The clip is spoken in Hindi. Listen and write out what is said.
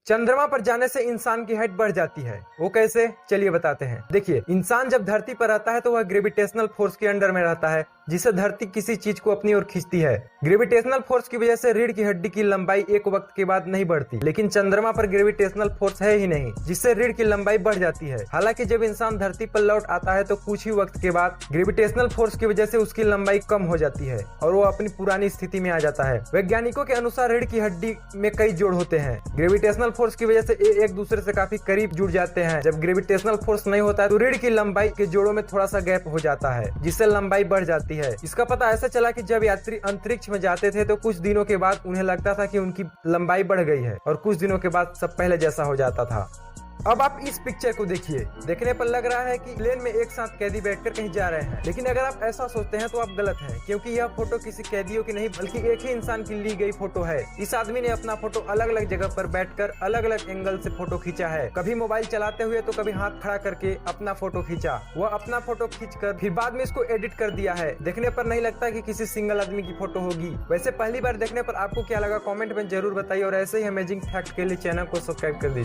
चंद्रमा पर जाने से इंसान की हाइट बढ़ जाती है। वो कैसे, चलिए बताते हैं। देखिए, इंसान जब धरती पर रहता है तो वह ग्रेविटेशनल फोर्स के अंडर में रहता है, जिससे धरती किसी चीज को अपनी ओर खींचती है। ग्रेविटेशनल फोर्स की वजह से रीढ़ की हड्डी की लंबाई एक वक्त के बाद नहीं बढ़ती, लेकिन चंद्रमा पर ग्रेविटेशनल फोर्स है ही नहीं, जिससे रीढ़ की लंबाई बढ़ जाती है। हालांकि जब इंसान धरती पर लौट आता है तो कुछ ही वक्त के बाद ग्रेविटेशनल फोर्स की वजह से उसकी लंबाई कम हो जाती है और वो अपनी पुरानी स्थिति में आ जाता है। वैज्ञानिकों के अनुसार रीढ़ की हड्डी में कई जोड़ होते हैं। ग्रेविटेशनल फोर्स की वजह से एक दूसरे से काफी करीब जुड़ जाते हैं। जब ग्रेविटेशनल फोर्स नहीं होता है तो रीढ़ की लंबाई के जोड़ों में थोड़ा सा गैप हो जाता है, जिससे लंबाई बढ़ जाती है। इसका पता ऐसा चला कि जब यात्री अंतरिक्ष में जाते थे तो कुछ दिनों के बाद उन्हें लगता था कि उनकी लंबाई बढ़ गई है और कुछ दिनों के बाद सब पहले जैसा हो जाता था। अब आप इस पिक्चर को देखिए, देखने पर लग रहा है कि प्लेन में एक साथ कैदी बैठकर कहीं जा रहे हैं, लेकिन अगर आप ऐसा सोचते हैं तो आप गलत हैं, क्योंकि यह फोटो किसी कैदियों की नहीं बल्कि एक ही इंसान की ली गई फोटो है। इस आदमी ने अपना फोटो अलग अलग जगह पर बैठकर अलग अलग एंगल से फोटो खींचा है। कभी मोबाइल चलाते हुए तो कभी हाथ खड़ा करके अपना फोटो खींचा। वह अपना फोटो खींचकर फिर बाद में इसको एडिट कर दिया है। देखने पर नहीं लगता कि किसी सिंगल आदमी की फोटो होगी। वैसे पहली बार देखने पर आपको क्या लगा, कमेंट में जरूर बताइए और ऐसे ही अमेजिंग फैक्ट के लिए चैनल को सब्सक्राइब कर दीजिए।